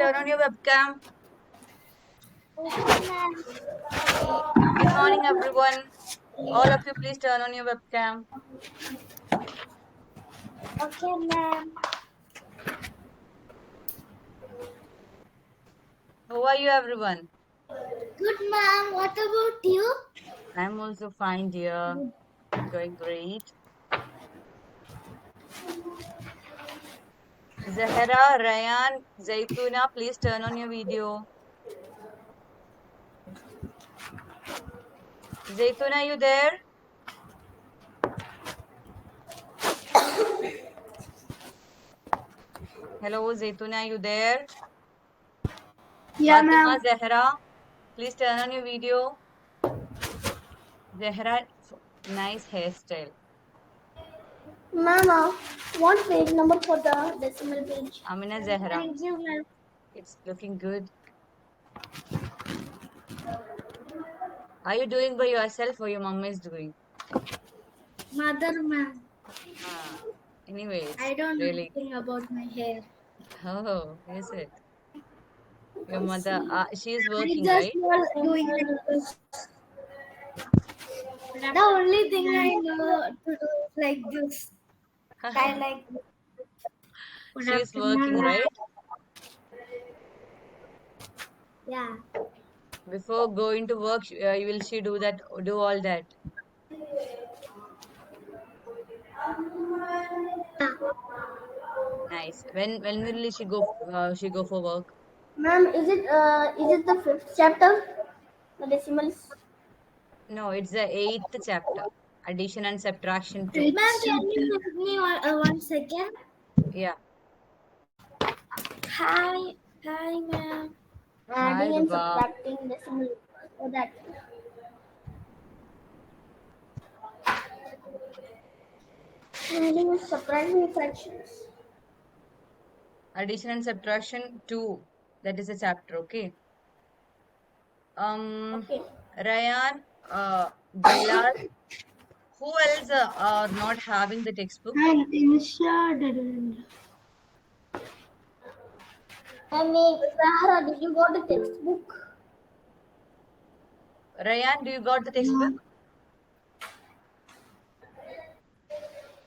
turn on your webcam. Okay, ma'am. Good morning, everyone. All of you, please turn on your webcam. Okay, ma'am. How are you, everyone? Good, ma'am. What about you? I'm also fine, dear. Going great. Zahra, Ryan, Zaituna, please turn on your video. Zaituna, are you there? Hello, Zaituna, are you there? Yeah, Fatima, ma'am. Zahra, please turn on your video. Zahra, nice hairstyle. Ma'am, what page number for the decimal page? Amina, Zahra, Thank you, ma'am. it's looking good. Are you doing by yourself or your mom is doing? Mother, ma'am. Ah, anyway, it's I don't know really. anything about my hair. Oh, is it? Your mother, she is I working, just right? was doing like this. The only thing I know to do is like this. I like this. Good She is afternoon, working, ma'am. right? Yeah. Before going to work, will she do that? Do all that? Nice. When will she go? She go for work? Ma'am, is it the fifth chapter? The decimals? No, it's the eighth chapter, addition and subtraction two. Ma'am, can you give me one second? Yeah. Hi, hi, ma'am. Hi, Adding and Baba. subtracting decimal. So that adding and subtracting fractions. Addition and subtraction two. That is a chapter. Okay. Okay. Ryan, Bilal. Who else are not having the textbook? And Insha didn't. I mean, Sahara, did you got a textbook? Ryan, do you got the textbook?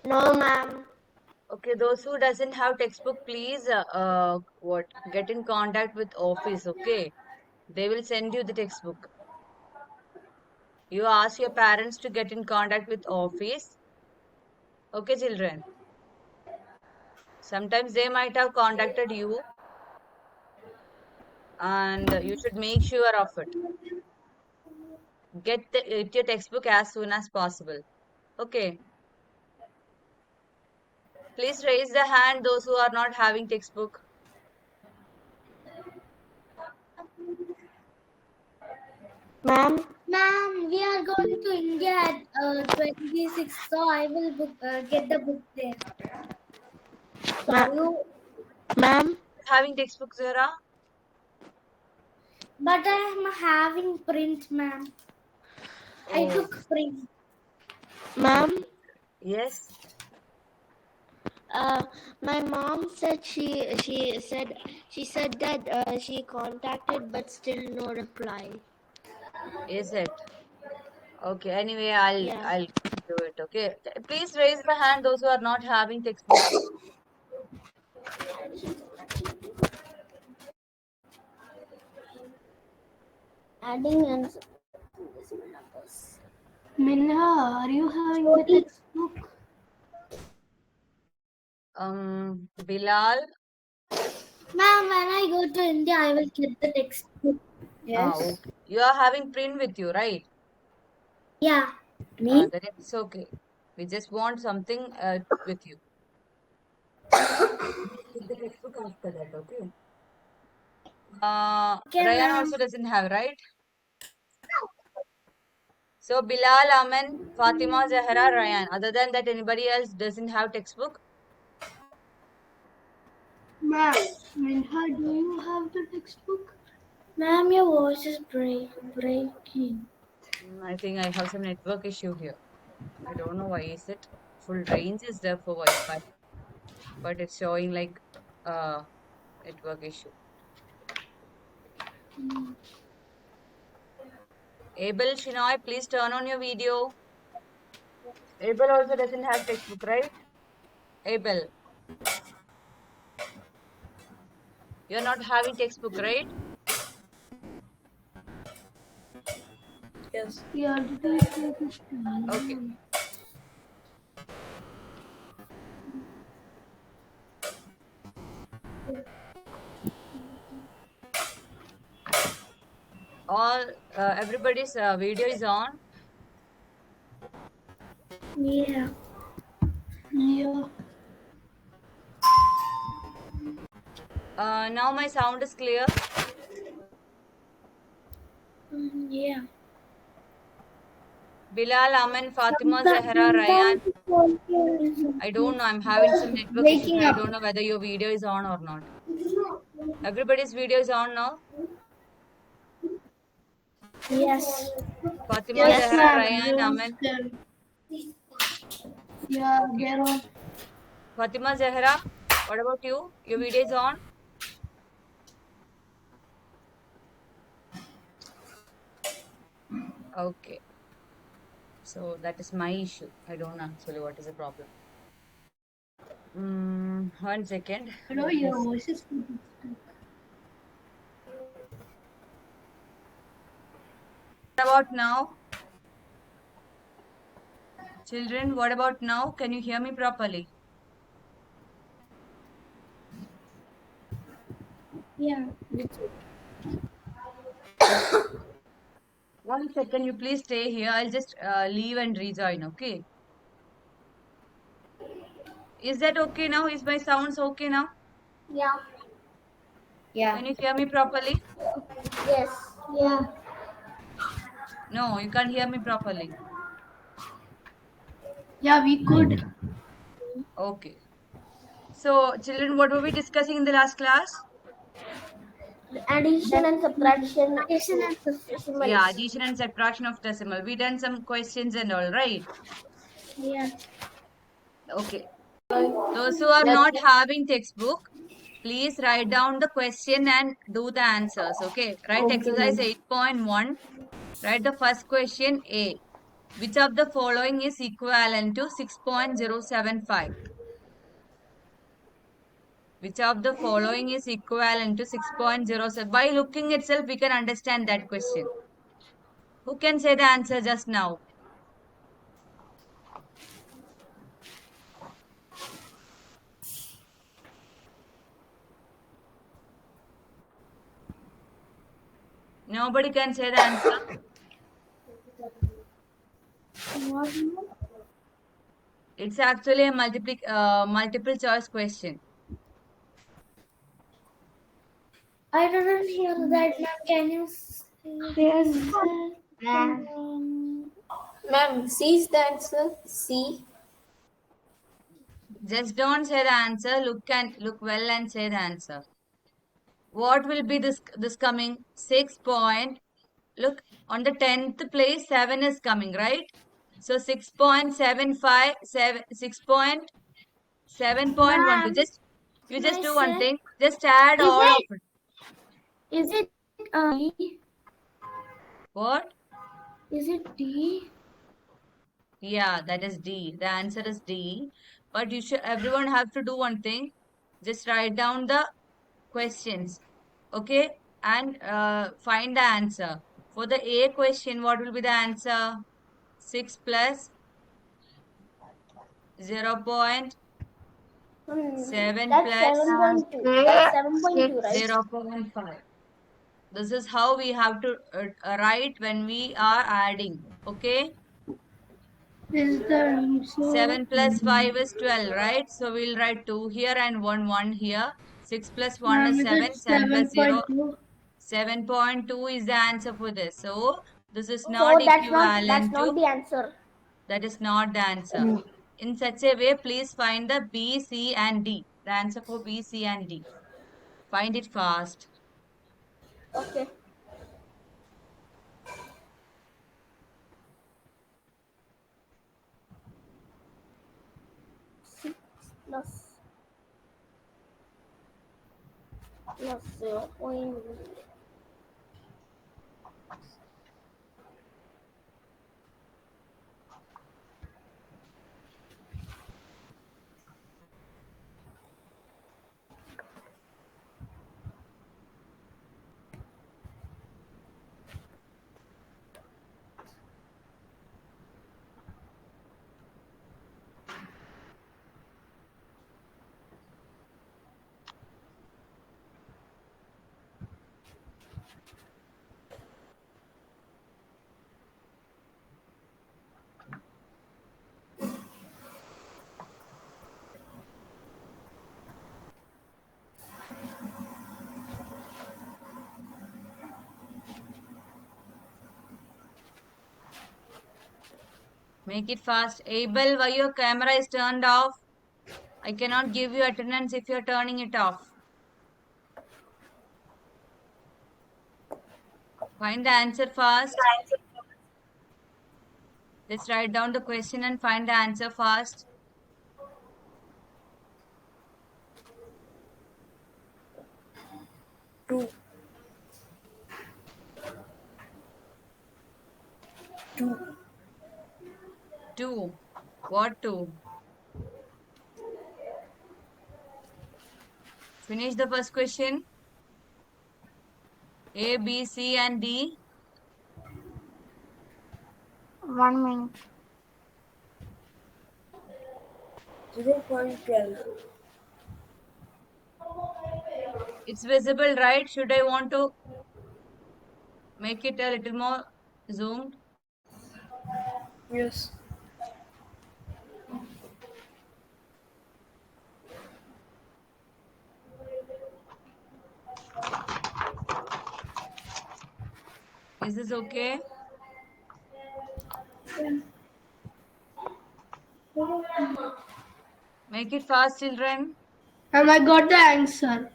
No. No, ma'am. Okay, those who doesn't have textbook, please what get in contact with office. Okay, they will send you the textbook. You ask your parents to get in contact with office. Okay, children. Sometimes they might have contacted you, and you should make sure of it. Get your textbook as soon as possible. Okay, please raise the hand those who are not having textbook. Ma'am? Ma'am, we are going to India at 26th, so I will get the book there. You, ma'am? Having textbook, Zara? But I am having print, ma'am. I Oh, took print. Ma'am, yes. uh, my mom said she said that she contacted but still no reply. Is it? Okay, anyway, I'll Yeah. I'll do it. Okay. Please raise the hand those who are not having textbook. Adding and subtracting decimal numbers. Minha, are you having the textbook? Bilal. Ma'am, when I go to India, I will get the textbook. Yes. Okay. You are having print with you, right? Yeah. Me? Then it's okay. We just want something with you. With the textbook after that, okay? Okay, Ryan ma'am. also doesn't have, right? So Bilal, Aman, Fatima, Zahra, Ryan. Other than that, anybody else doesn't have textbook? Ma'am, Minha, do you have the textbook? Ma'am, your voice is breaking. I think I have some network issue here. I don't know why is it. Full range is there for Wi-Fi, but it's showing like uh network issue. Abel, Shinoy, please turn on your video. Abel also doesn't have textbook, right? Abel, you're not having textbook, right? Yes. He already said it. Okay. All everybody's video is on. Yeah. Yeah. Now my sound is clear. Yeah. Bilal, Aman, Fatima, Zahra, Ryan. Sometimes I don't know. I'm having some network issues. waking I up. don't know whether your video is on or not. Everybody's video is on now. Yes. Fatima, Yes, Zahra, ma'am. Ryan, Aman. Yeah, Okay. they're on. Fatima, Zahra, what about you? Your video is on? Okay. So that is my issue. I don't know actually what is the problem. 1 second. Hello, Let me your see. voice is. What about now? Children, what about now? Can you hear me properly? Yeah. 1 second, you please stay here. I'll just leave and rejoin, okay? Is that okay now? Is my sounds okay now? Yeah. Yeah. Can you hear me properly? Yes. Yeah. No, you can't hear me properly. Yeah, we could. Okay. So, children, what were we discussing in the last class? Addition and subtraction. Addition and subtraction. Yeah, addition and subtraction of decimal. We done some questions and all, right? Yeah. Okay. Those who are not having textbook, please write down the question and do the answers. Okay. Write Okay, exercise ma'am. 8.1. Write the first question A. Which of the following is equivalent to 6.075? Which of the following is equivalent to 6.07? By looking itself, we can understand that question. Who can say the answer just now? Nobody can say the answer. It's actually a multiple choice question. I didn't hear that, ma'am. Can you say that? Ma'am, C is the answer. C. Just don't say the answer. Look well and say the answer. What will be this coming? 6 point. Look, on the 10th place, 7 is coming, right? So 6.75, 7.12. Ma'am, Just you can just I do one say? thing. Just add Is all of it? it. Is it E? What? Is it D? Yeah, that is D. The answer is D. But you should everyone have to do one thing. Just write down the questions, okay, and find the answer. For the A question, what will be the answer? 6 plus 0.7 That's plus 7.2. That's 7.2, right? 0.5. This is how we have to write when we are adding, okay? Is the answer? 7 plus 5 is 12, right? So we'll write 2 here and 1 here. 6 plus 1 Ma'am, is is 7. it 7 plus 0, 7.2? 7.2 is the answer for this. So this is not So that's equivalent to, not the answer. that is not the answer. In such a way, please find the B, C and D. The answer for B, C and D. Find it fast. Okay. Six plus 0.7. Make it fast. Abel, why your camera is turned off? I cannot give you attendance if you're turning it off. Find the answer fast. Let's write down the question and find the answer fast. Two. Two. 2. What 2? Finish the first question. A, B, C and D. 1 minute. 0.12. It's visible, right? Should I want to make it a little more zoomed? Yes. Is this okay? Make it fast, children. And I got the answer.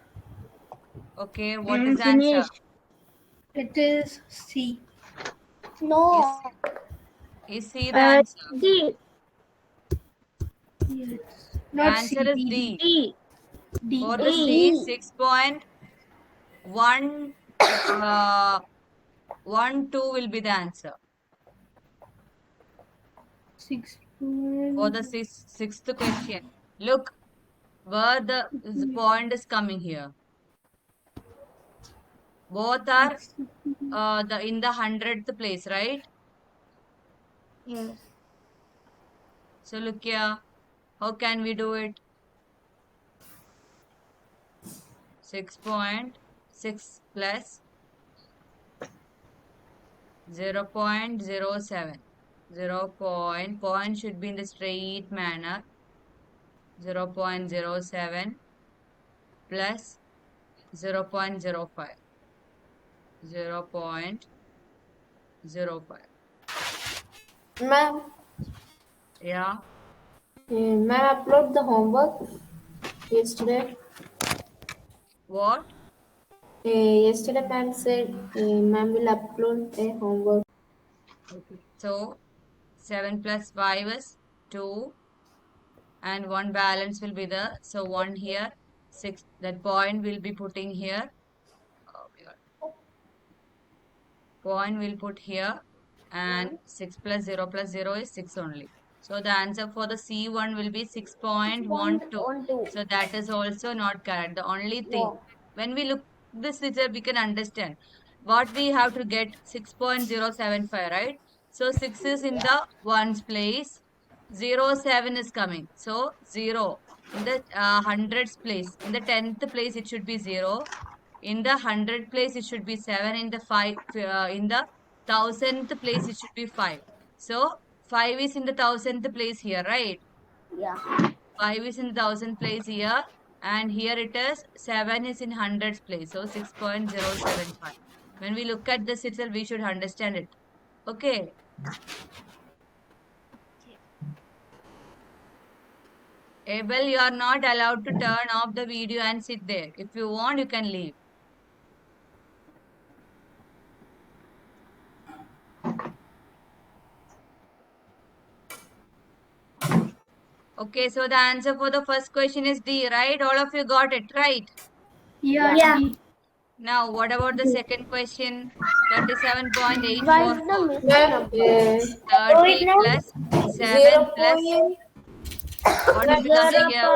Okay, what is the answer? It is C. Is C the answer? D. Yes. The Not answer C. is D. D. D. For the C, 6.1 1 2 will be the answer. 6. For the sixth question. Look where the point is coming here. Both are in the 100th place, right? Yes. So look here. How can we do it? 6.6 plus 0.07. Point should be in the straight manner. 0.07 plus 0.05. 0.05. Ma'am, Yeah. ma'am, upload the homework yesterday. What? Yesterday, ma'am said ma'am will upload a homework. Okay. So 7 plus 5 is 2. And one balance will be there. So 1 here. 6. That point will be putting here. Oh my God. Point will put here. And 6 plus 0 plus 0 is 6 only. So the answer for the C1 will be 6.12. So that is also not correct. The only thing, when we look this result, we can understand what we have to get 6.075, right? So 6 is in the ones place, 07 is coming. So 0 in the hundreds place. In the 10th place, it should be 0. In the 100 place, it should be 7. In the 5, in the 1000th place, it should be 5. So 5 is in the 1000th place here, right? Yeah. 5 is in the 1000th place here. And here it is 7 is in hundreds place. So 6.075. When we look at this itself, we should understand it. Okay. Abel, you are not allowed to turn off the video and sit there. If you want, you can leave. Okay, so the answer for the first question is D, right? All of you got it, right? Yeah. Yeah. Now, what about the second question? 37.844. Ma'am, 30 plus 7 plus, what will be coming here?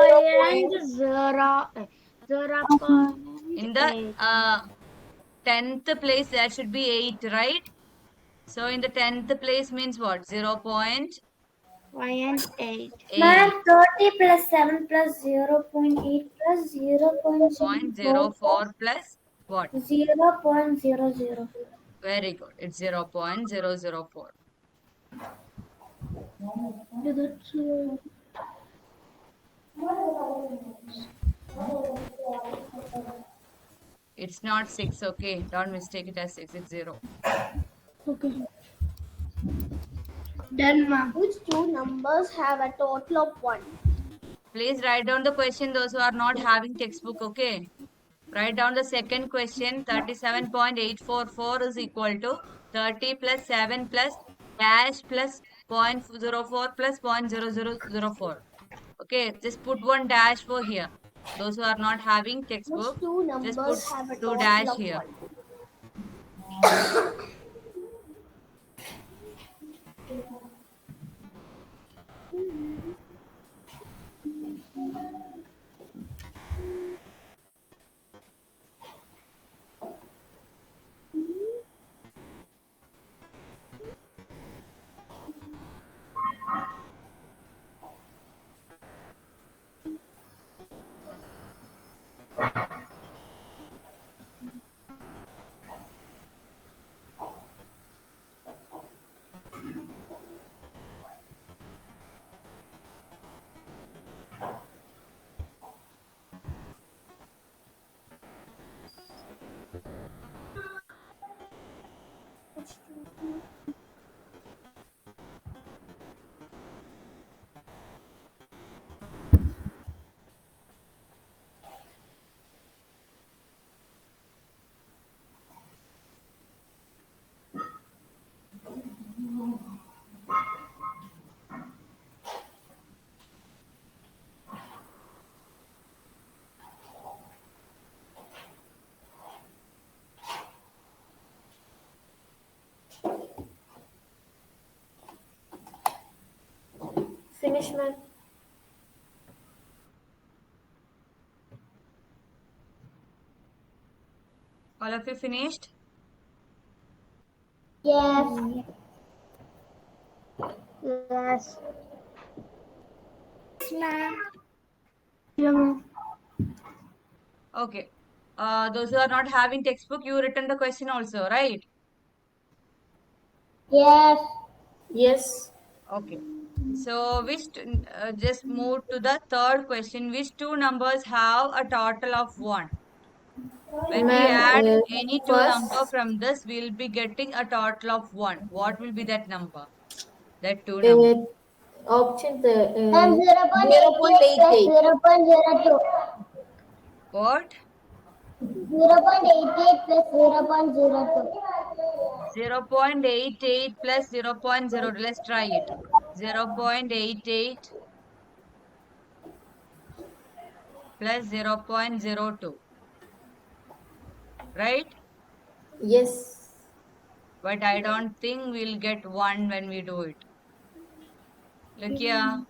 0.0. In the 10th place, there should be 8, right? So, in the 10th place means what? 0.8. Ma'am, 30 plus 7 plus 0.8 plus 0.04 plus what? 0.00. Very good. It's 0.004. It's not 6, okay? Don't mistake it as 6. It's 0. Okay. Done, ma'am. Which two numbers have a total of 1? Please write down the question, those who are not having textbook, okay? Write down the second question. 37.844 is equal to 30 plus 7 plus dash plus 0.04 plus 0.0004. Okay, just put one dash for here. Those who are not having Which textbook, two just numbers put have a two total dash of here. 1? Finish, ma'am. All of you finished? Yes. Yes. Ma'am. Yeah, ma'am. Okay. Those who are not having textbook, you written the question also, right? Yes. Yes. Okay. So, just move to the third question. Which two numbers have a total of 1? When we Ma'am, add any two number first, from this, we'll be getting a total of 1. What will be that number? That two number. uh, option the Ma'am, 0.88 plus 0.88. 0.02. What? 0.88 plus 0.02. 0.88 plus 0.0. Let's try it. 0.88 plus 0.02. Right? Yes. But I don't think we'll get 1 when we do it. Look here.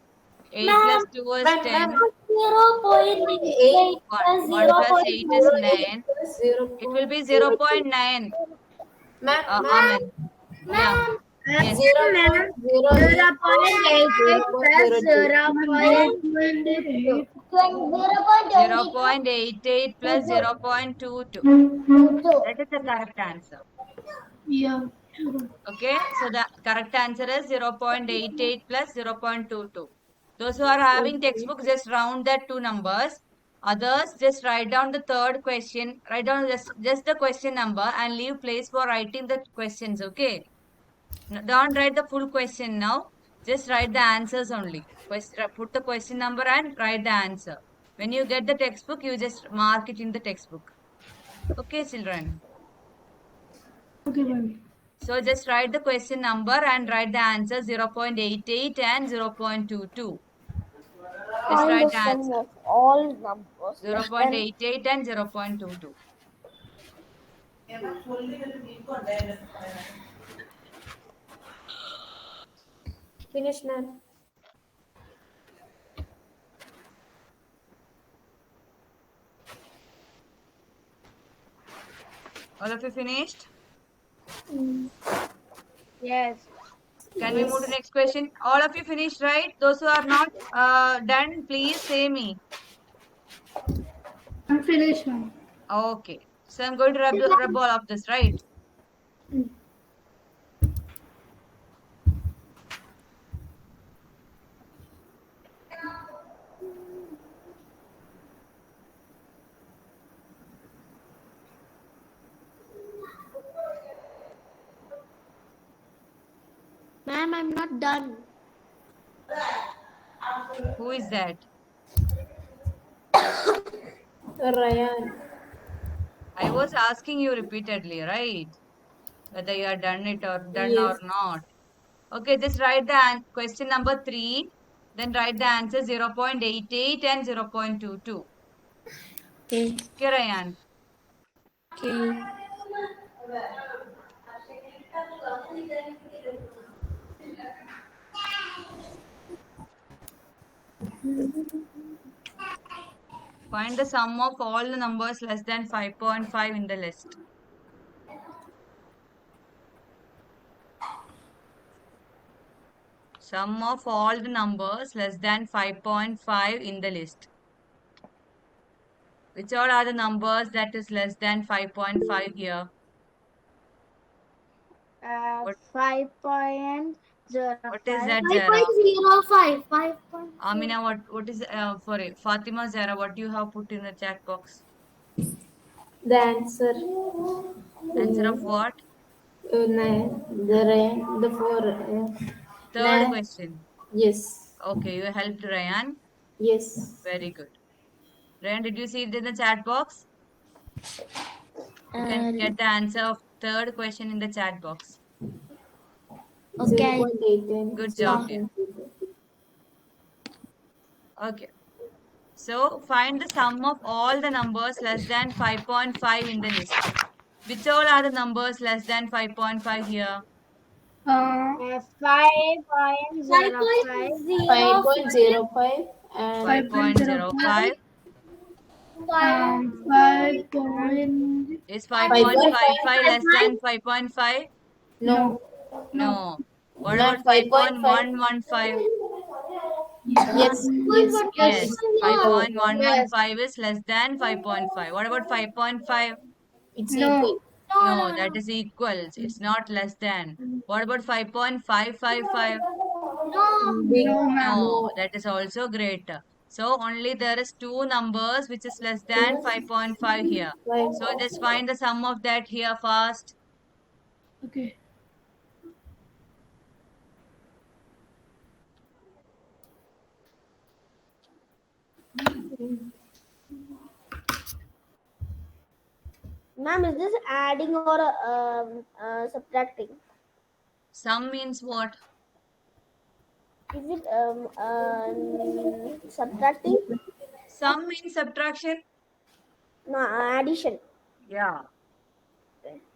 8 plus Ma'am, 2 is Ma'am, 10. 8, 0.88 1. plus 1 plus 8 is 0.08 9. plus It will be 0.02. 0.9. Ma'am, Amen. Yeah. Ma'am, Yes. 0.08 plus 0.88 plus 0.02. 0.22. 0.88 plus 0.22. 0.22. That is the correct answer. Yeah. Okay. So the correct answer is 0.88 plus 0.22. Those who are having Okay. textbooks, just round that two numbers. Others, just write down the third question. Write down just the question number and leave place for writing the questions. Okay. Don't write the full question now. Just write the answers only. Put the question number and write the answer. When you get the textbook, you just mark it in the textbook. Okay, children. Okay, ma'am. So just write the question number and write the answer 0.88 and 0.22. Just Find write the the sum answer of all numbers less than 0.88 and 0.22. Finish, ma'am. All of you finished? Yes. Can we move to Yes. next question? All of you finished, right? Those who are not done, please say me. I'm finished, ma'am. Okay. So I'm going to rub all of this, right? Ma'am, I'm not done. Who is that? Ryan. I was asking you repeatedly, right? Whether you are done it or done or Yes. not. Okay, just write the question number 3. Then write the answer 0.88 and 0.22. Okay. Okay, Ryan. Okay. Find the sum of all the numbers less than 5.5 in the list. Sum of all the numbers less than 5.5 in the list. Which all are the numbers that is less than 5.5 here? What, 5.05. what is that, Zara? 5.05. 5.05. Amina, what is for it? Fatima, Zara, what you have put in the chat box? The answer. Answer of what? The Ryan. The four. Third question. Yes. Okay, you helped Ryan. Yes. Very good. Ryan, did you see it in the chat box? You can get the answer of third question in the chat box. Okay. 0.8 and Good job, dear. 0.2. Okay. So find the sum of all the numbers less than 5.5 in the list. Which all are the numbers less than 5.5 here? 5.05. 5.05 and 5.05 5. is 5.5. 5.55 less than 5.5? No. No. What Ma'am, about 5.5. 5.115? Yes. Yes. Yes, Equal. 5.115 is less than 5.5. What about 5.5? It's equal. No, that is equals. It's not less than. What about 5.555? Big. No, No. that is also greater. So only there is two numbers which is less than 5.5 here. So just 5. find the sum of that here first. Okay. Ma'am, is this adding or subtracting? Sum means what? Is it subtracting? Sum means subtraction. No, addition. Yeah.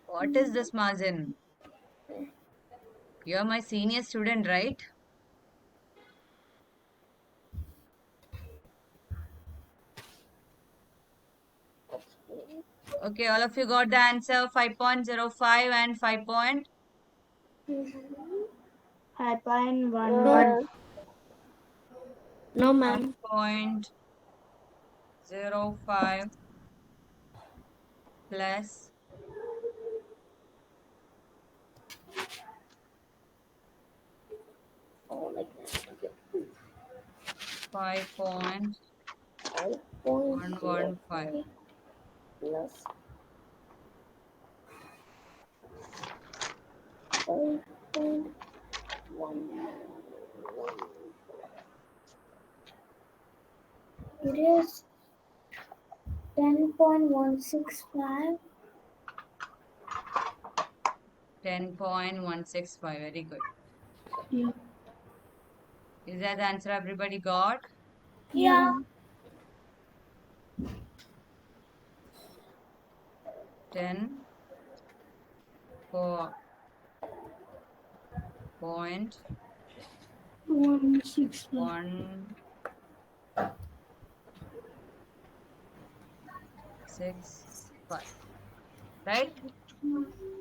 What is this, Mazen? You're my senior student, right? Okay, all of you got the answer 5.05 and 5. 5.11. No, ma'am. 5.05 plus 5.115. 5.05 plus 5.1. It is 10.165. 10.165. Very good. Yeah. Is that the answer everybody got? Yeah. 10 point 165. 165. Right?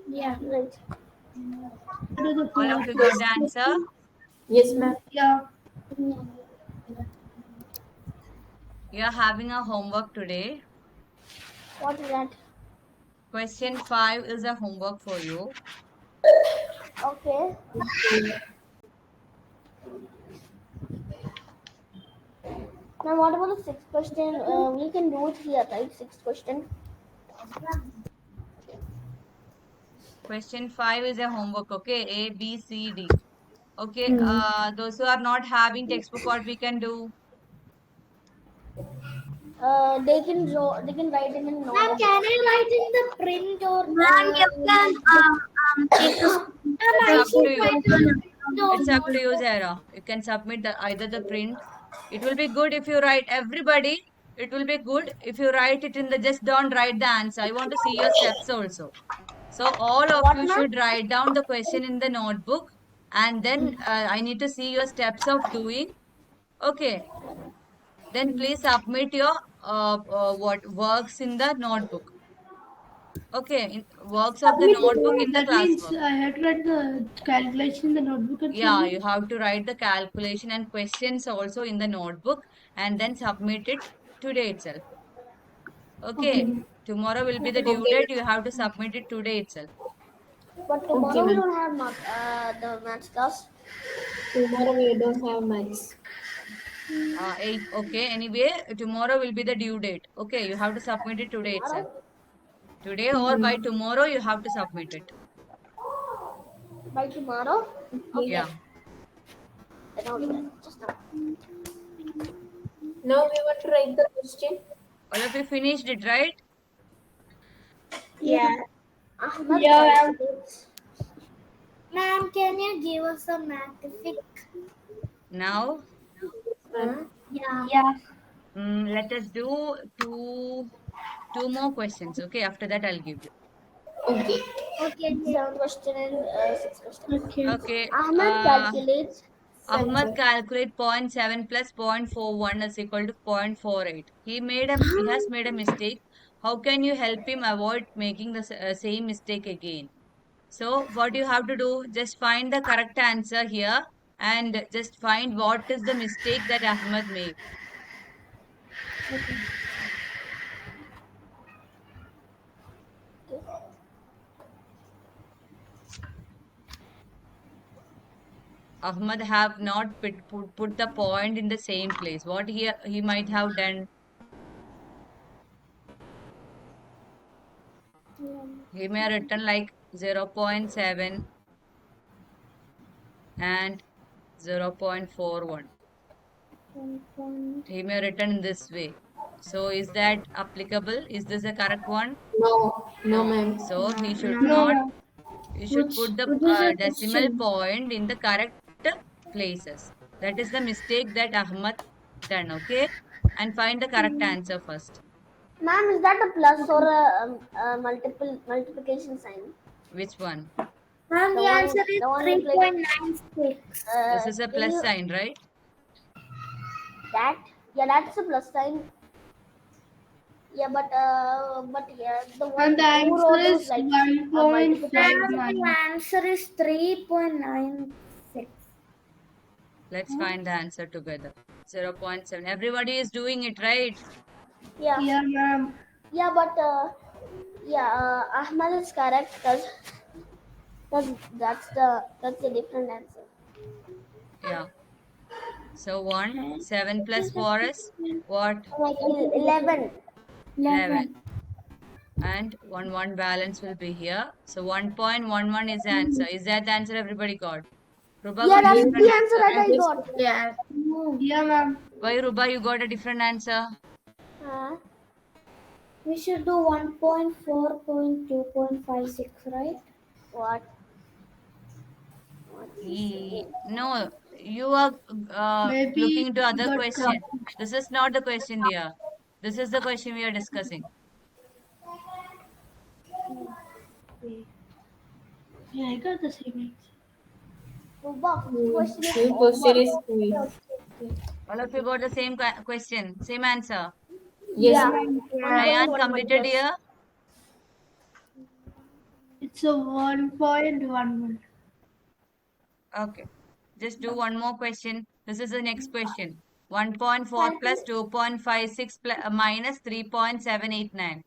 Yeah, right. All of you got the answer? Yes, ma'am. Yeah. You are having a homework today. What is that? Question 5 is a homework for you. Okay. Now, what about the sixth question? We can do it here, right? Sixth question. Question 5 is a homework, okay? A, B, C, D. Okay, those who are not having textbook, what we can do? They can write in a notebook. Ma'am, can I write in the print or ma'am, you can take a It's I up should to you. write in the It's up to you, Zara. You can submit either the print. It will be good if you write everybody. It will be good if you write it in the just don't write the answer. I want to see your steps also. So all of What, you ma'am? should write down the question in the notebook, and then I need to see your steps of doing. Okay. Then please submit your what works in the notebook. Okay, works of the notebook in the That means classwork. I had to write the calculation in the notebook and Yeah, submit. you have to write the calculation and questions also in the notebook and then submit it today itself. Okay, Okay, ma'am. tomorrow will be the due Okay, date. ma'am. You have to submit it today itself. But Okay, tomorrow we ma'am. don't have the maths class. Tomorrow we don't have maths. Okay, anyway, tomorrow will be the due date. Okay, you have to submit it today itself. Tomorrow Today or by tomorrow, you have to submit it. by tomorrow. Okay. Okay, Yeah. then I'll do that just now. Now we want to write the question. All of you finished it, right? Yeah. Ahmed, yeah. Ma'am, can you give us a magnific? Now, Yeah. Yeah. let us do two more questions. Okay, after that, I'll give you. Okay. Okay. Seventh question and sixth question. Okay. Okay, Ahmed calculates. Ahmad Sensor. calculate 0.7 plus 0.41 is equal to 0.48. He has made a mistake. How can you help him avoid making the same mistake again? So what you have to do, just find the correct answer here and just find what is the mistake that Ahmad made. Ahmad have not put the point in the same place. What he might have done, he may have written like 0.7 and 0.41. He may have written in this way. So is that applicable? Is this the correct one? No, no, No. ma'am. So he should No, not, ma'am. he should Which put the which is a decimal question. point in the correct places. That is the mistake that Ahmad done. Okay. And find the correct answer first. Ma'am, is that a plus or a multiplication sign? Which one? Ma'am, the answer is The one 3.96. This is a Can plus you sign, right? that? Yeah, that's a plus sign. Yeah, but yeah, the one And the who answer wrote is like 1.59. Ma'am, the answer is 3.96. Let's find the answer together. 0.7. Everybody is doing it, right? Yeah, Yeah, ma'am. yeah, but Ahmad is correct because that's the different answer. Yeah. So 1, 7 plus 4 is what? Like 11. 11. And 1 balance will be here. So 1.11 is the answer. Is that the answer everybody got? Ruba Yeah, got a that's different the answer answer, that right? I got. Yeah. Yeah, ma'am. Why, Ruba, you got a different answer? We should do 1.4.2.56, right? What? No, you are looking Maybe into he other got question. confused. This is not the question, dear. This is the question we are discussing. Yeah, I got the same Question is New question is All of you got the same question, same answer. yes, yeah. ma'am. Ayan 1.11 completed plus. here. It's a 1.11. Okay. Just do one more question. This is the next question. 1.4 plus 2.56 minus 3.789.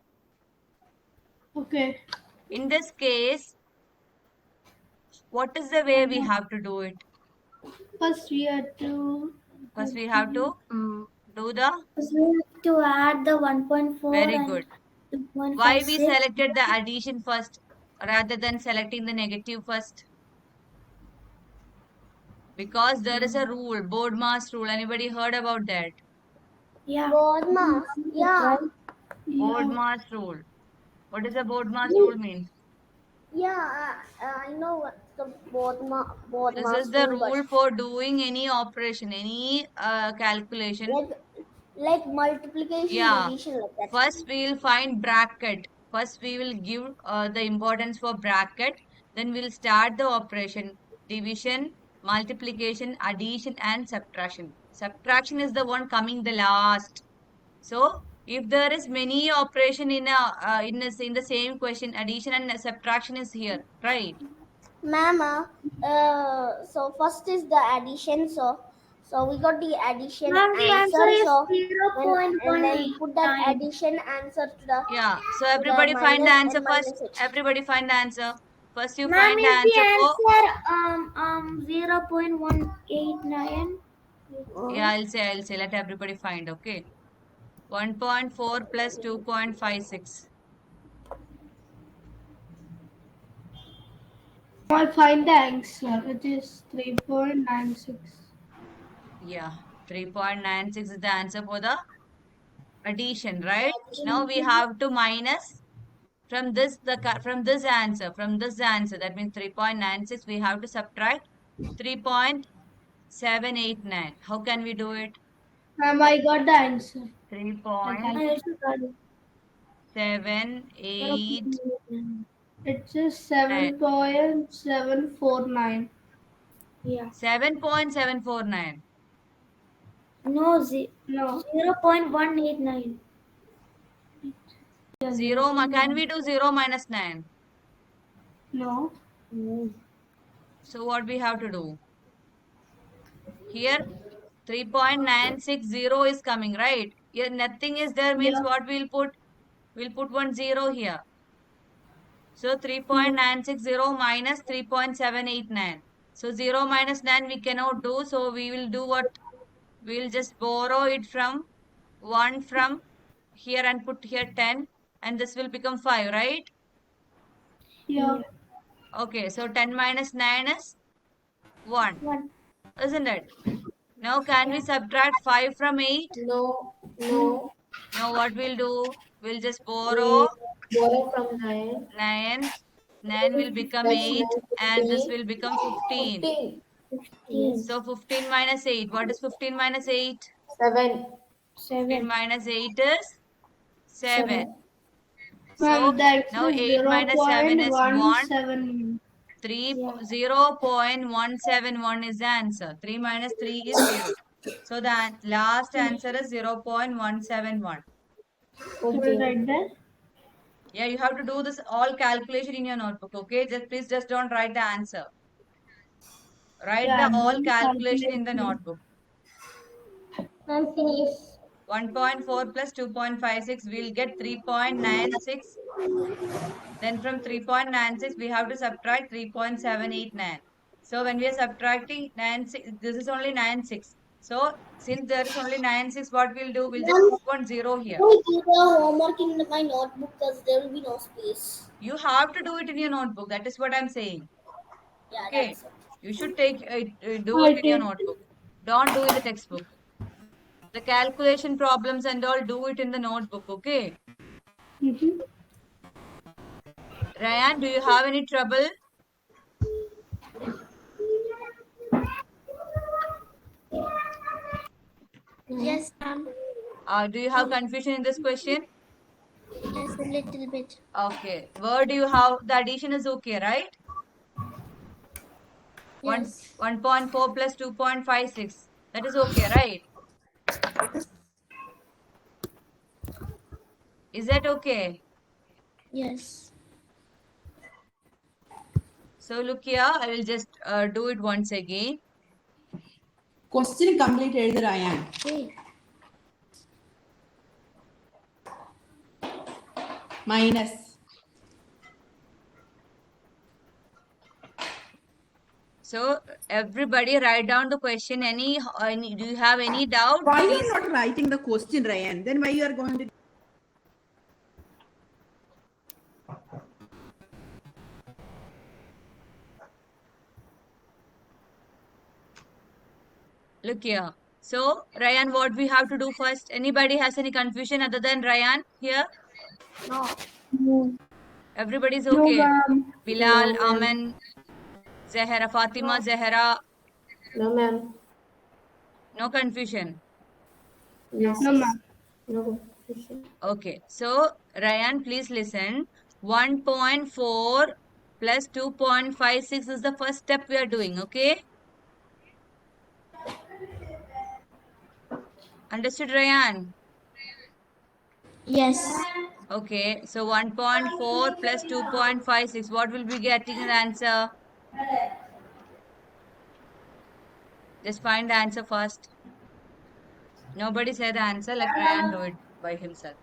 Okay. In this case, what is the way we have to do it? First we have to First, we have to do the So we have to add the 1.4 very and good. Why we 2.56. selected the addition first rather than selecting the negative first? Because there is a rule, BODMAS rule. Anybody heard about that? Yeah. Bodmas. Yeah. Yeah. BODMAS rule. What does the BODMAS rule mean? Yeah. I know what the This Bodmas is the rule, but rule for doing any operation, any calculation. like multiplication, Yeah. division, like that. First, we will find bracket. First, we will give the importance for bracket. Then we'll start the operation. Division, multiplication, addition, and subtraction. Subtraction is the one coming the last. So, if there is many operation in the same question, addition and subtraction is here, right? Ma'am, so first is the addition. So we got the addition Ma'am, the answer. answer is So and then put that 0.189. addition answer to the Yeah. So to everybody the find the minus answer and first. minus it. Everybody find the answer. First, you Ma'am, find the is the answer for. answer 0.189? Yeah, I'll say. Let everybody find. Okay. 1.4 plus 2.56. I find the answer. It is 3.96. Yeah. 3.96 is the answer for the addition, right? Now we have to minus from this answer. From this answer, that means 3.96. We have to subtract 3.789. How can we do it? Ma'am, I got the answer. Like I 3.789. It is 7.749. Yeah. 7.749. No, No. 0.189. Can we do 0 minus 9? No. So what we have to do? Here 3.960 is coming, right? Here nothing is there means Yeah. what we'll put? We'll put 1 0 here. So Yeah. 3.960 minus 3.789. So 0 minus 9 we cannot do. So we will do what? We'll just borrow it from 1 from here and put here 10 and this will become 5, right? Yeah. Okay, so 10 minus 9 is 1, 1. isn't it? Now can we subtract 5 from 8? No, no. Now what we'll do? We'll just borrow We borrow from 9. 9. 9 will become That's 8 9, and this 15. will become 15. 15. So 15 minus 8. What is 15 minus 8? 7. 15 minus 8 is 7. 7. So Ma'am, the answer now is 8 minus 7 is 1. 0.171. 0.171 is the answer. 3 minus 3 is 0. So the last answer is 0.171. I will Okay. write that. Yeah, you have to do this all calculation in your notebook, okay? Please don't write the answer. Write Yeah, the I'm all doing calculation in the calculation. notebook. I'm finished. 1.4 plus 2.56, we'll get 3.96. Then from 3.96, we have to subtract 3.789. So when we are subtracting 96, this is only 96. So since there is only 96, what we'll do? We'll just Ma'am, put 1 0 here. do the homework in my notebook because there will be no space. You have to do it in your notebook. That is what I'm saying. Yeah, Okay. that's it. You should do I it in your did. notebook. Don't do in the textbook. The calculation problems and all, do it in the notebook. Okay. Mm-hmm. Ryan, do you have any trouble? Yes, ma'am. Do you have confusion in this question? Yes, a little bit. Okay. Where do you have the addition is okay, right? Yes. 1.4 plus 2.56. That is okay, right? Is that okay? Yes. So look here, I will just do it once again. Question complete എഴുതി Ryan. Okay. Minus. So everybody write down the question. Do you have any doubt? Why you Please. are not writing the question, Ryan? Then why you are going to? Look here. So, Ryan, what we have to do first? Anybody has any confusion other than Ryan here? No. Everybody's No, okay. ma'am. Bilal, No, ma'am. Aman, Zahra, Fatima, Zahra. No, ma'am. No confusion. Yes. No, ma'am. No confusion. Okay. So, Ryan, please listen. 1.4 plus 2.56 is the first step we are doing. Okay. Understood, Ryan? Yes. Okay. So, 1.4 plus 2.56. What will be getting the answer? Just find the answer first. Nobody said the answer. Let Ryan do it by himself.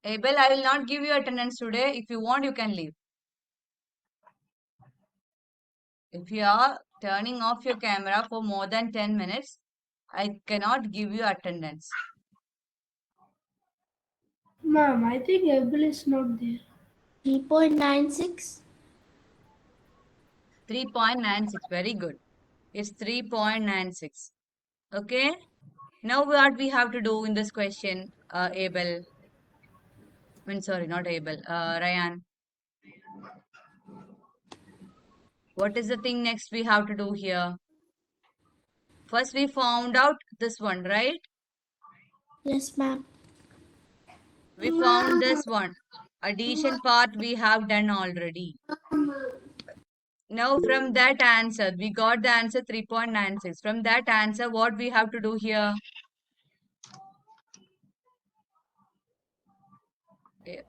Abel, I will not give you attendance today. If you want, you can leave. If you are turning off your camera for more than 10 minutes, I cannot give you attendance. Ma'am, I think Abel is not there. 3.96. 3.96. Very good. It's 3.96. Okay. Now what we have to do in this question, Abel? I mean, sorry, not Abel. Ryan. What is the thing next we have to do here? First, we found out this one, right? Yes, ma'am. We found this one. Addition part we have done already. Now from that answer, we got the answer 3.96. From that answer, what we have to do here?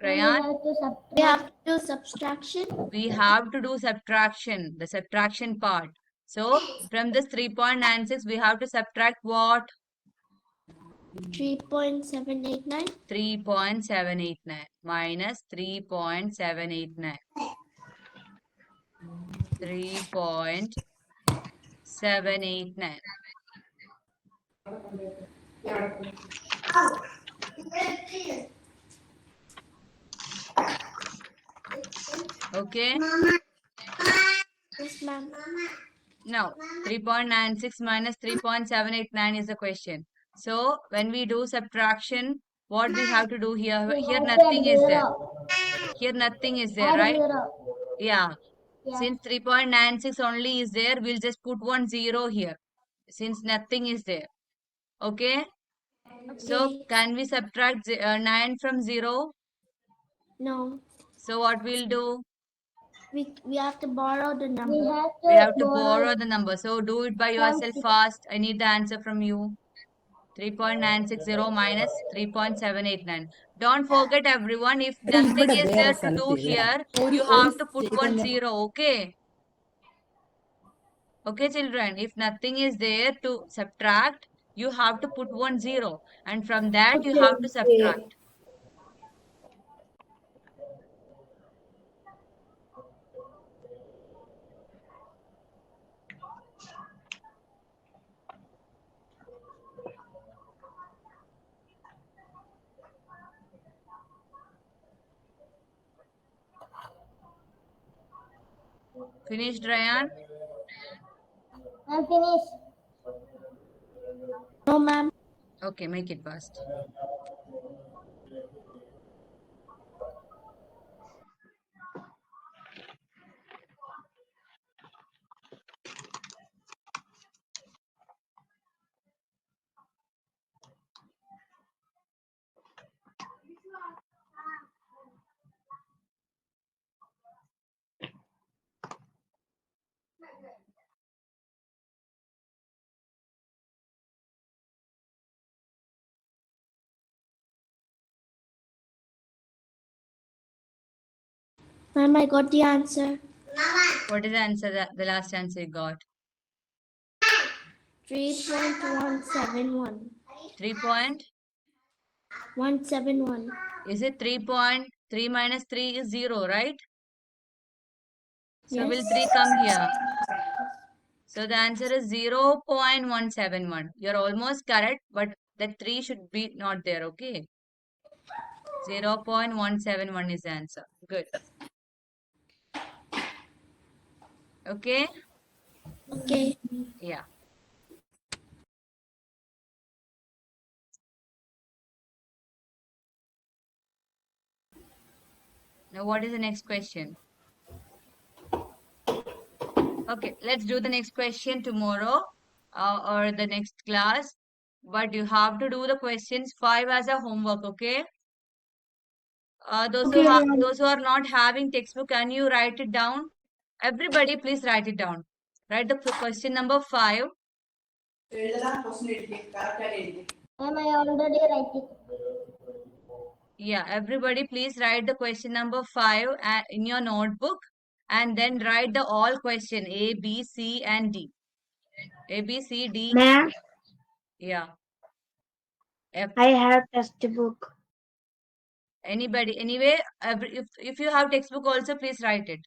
Ryan? We have to do subtraction. We have to do subtraction, the subtraction part. So from this 3.96, we have to subtract what? 3.789. 3.789 minus 3.789. 3.789. Okay. Yes, ma'am. Now 3.96 minus 3.789 is the question. So when we do subtraction, what we have to do here? Here nothing is there. Here nothing is there, right? Yeah. Since 3.96 only is there, we'll just put 1 0 here. Since nothing is there. Okay. So Okay. can we subtract 9 from 0? No. So what we'll do? We have to borrow the number. We have to borrow the number. So do it by yourself fast. I need the answer from you. 3.960 minus 3.789. Don't forget everyone, if nothing is there to do here, you have to put 1 0. Okay. Okay, children. If nothing is there to subtract, you have to put 1 0. And from that, you have to subtract. Finished, Ryan? I'm finished. No, ma'am. Okay, make it fast. Ma'am, I got the answer. What is the answer, the last answer you got? 3.171. 3 point? 171. Is it 3.3 minus 3 is 0, right? So will Yes. 3 come here? So the answer is 0.171. You're almost correct, but that 3 should be not there, okay? 0.171 is the answer. Good. Okay? Okay. Yeah. Now what is the next question? Okay, let's do the next question tomorrow or the next class. But you have to do the questions 5 as a homework, okay? Okay, ma'am. Those who are not having textbook, can you write it down? Everybody, please write it down. Write the question number 5. Ma'am, I already write it. Yeah, everybody, please write the question number 5 in your notebook and then write the all question A, B, C, and D. A, B, C, D. Ma'am, Yeah. F. I have textbook. Anybody, anyway, if you have textbook also, please write it.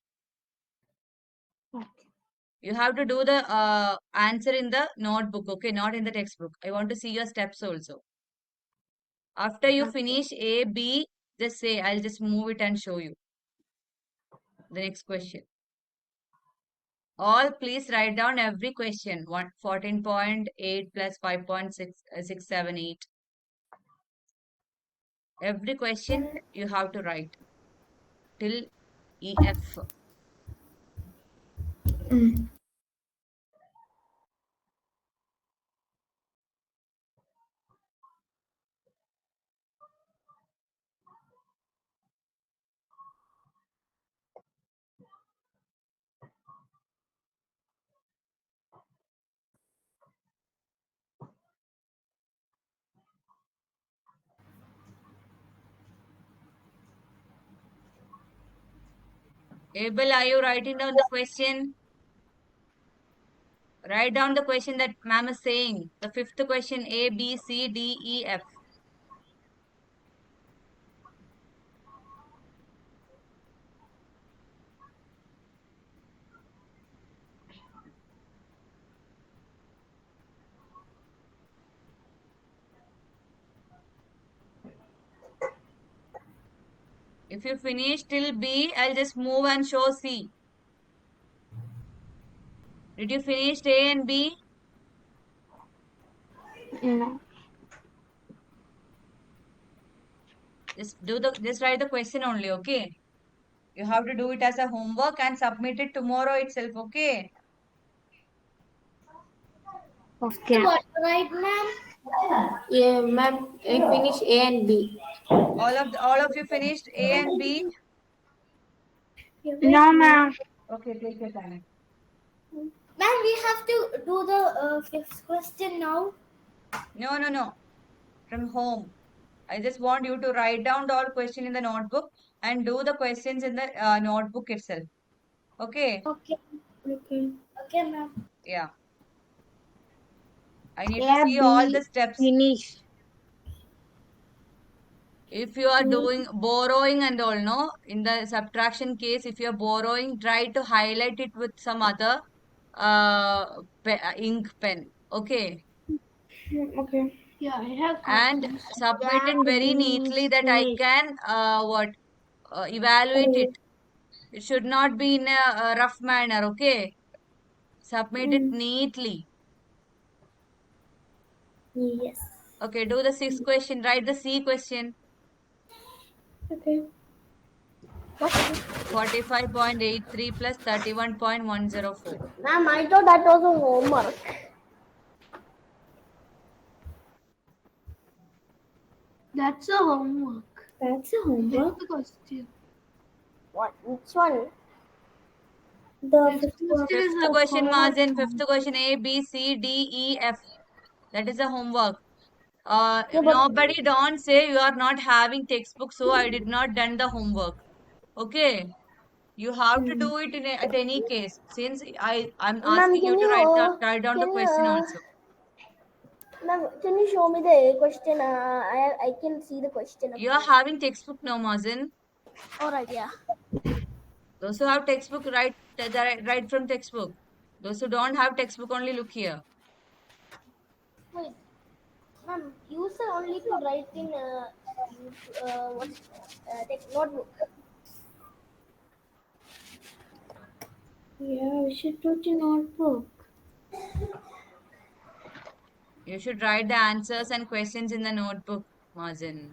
You have to do the answer in the notebook, okay, not in the textbook. I want to see your steps also. After you finish A, B, just say, I'll just move it and show you the next question. All please write down every question. 14.8 plus 5.678. Every question you have to write till EF. Abel, are you writing down the question? Write down the question that ma'am is saying. The fifth question, A, B, C, D, E, F. If you finish till B, I'll just move and show C. Did you finish A and B? No. Just write the question only, okay? You have to do it as a homework and submit it tomorrow itself, okay? Okay. What, right, ma'am? Yeah, ma'am, I finish A and B. All of you finished A and B? No, ma'am. Okay, take your time. Ma'am, we have to do the fifth question now. No. From home. I just want you to write down all question in the notebook and do the questions in the notebook itself. Okay? Okay. Okay. Okay, ma'am. Yeah. I need to A, see all B, the steps. finish. If you are doing borrowing and all, no, in the subtraction case, if you are borrowing, try to highlight it with some other ink pen. Okay. Okay. Yeah, I have And copies. submit it A, very B, neatly that I finish. can evaluate it. It should not be in a rough manner. Okay. Submit it neatly. Yes. Okay. Do the sixth question. Write the C question. Okay. 45.83 plus 31.104. Ma'am, I thought that was a homework. That's a homework. That's a Take homework. the question. What? Which one? The This fifth one. question is Fifth a question, homework. Mazen. Fifth question, A, B, C, D, E, F. That is the homework. Yeah, but Nobody don't say you are not having textbook, so I did not done the homework. Okay. You have to do it at any case. Since I'm ma'am, asking you to write down the question also. ma'am, can you show me the question? I can see the question. You are having textbook now, Mazen. All right, yeah. Those who have textbook, write from textbook. Those who don't have textbook only look here. Wait, ma'am, you said only to write in what notebook. Yeah, we should put in notebook. You should write the answers and questions in the notebook, Mazen.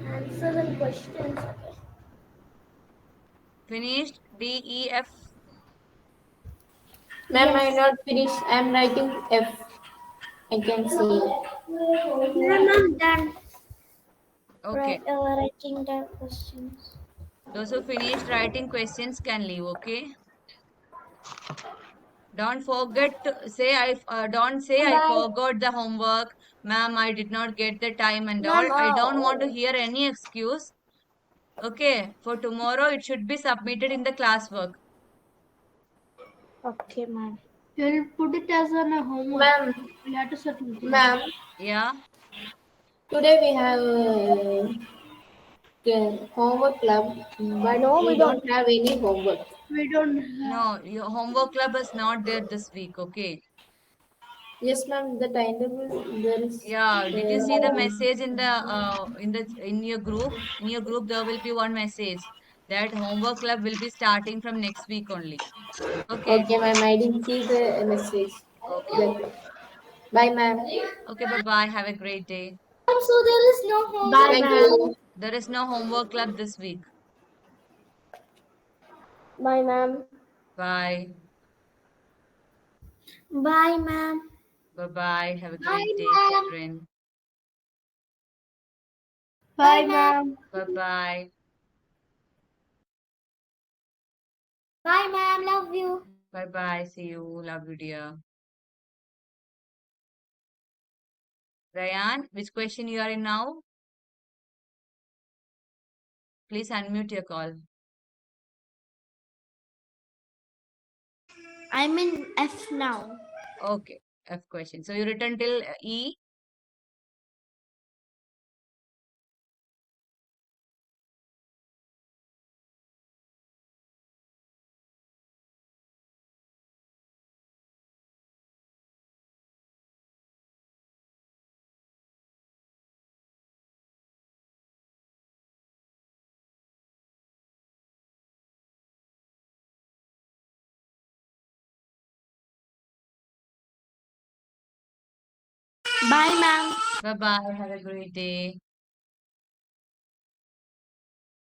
Answers and questions. Finished? D, E, F. Ma'am, I Yes. not finished. I'm writing F. I can see. Ma'am, I'm done. Okay. Writing the questions. Those who finished writing questions can leave, okay? Don't forget to say don't say I Bye. forgot the homework, ma'am, I did not get the time and all. Ma'am, I don't want to hear any excuse. Okay, for tomorrow it should be submitted in the classwork. okay, ma'am. You'll put it as on a homework. Ma'am, We'll have to submit it. ma'am, Yeah. today we have homework club, but No, we we don't don't. have any homework. We don't have. No, your homework club is not there this week, okay? Yes, ma'am, the timetable there is. Yeah, did you see the message in your group? In your group there will be one message that homework club will be starting from next week only. Okay. Okay, ma'am, I didn't see the message. Okay. That- Bye, ma'am. Okay, bye-bye. Have a great day. So there is no homework. Thank you. There is no homework club this week. Bye, ma'am. Bye. Bye, ma'am. Bye-bye. Have a Bye, great day, ma'am. children. Bye, ma'am. Bye-bye. Bye, ma'am. Love you. Bye-bye. See you. Love you, dear. Ryan, which question you are in now? Please unmute your call. I'm in F now. Okay. F question. So you written till E. Bye, ma'am. Bye-bye. Have a great day.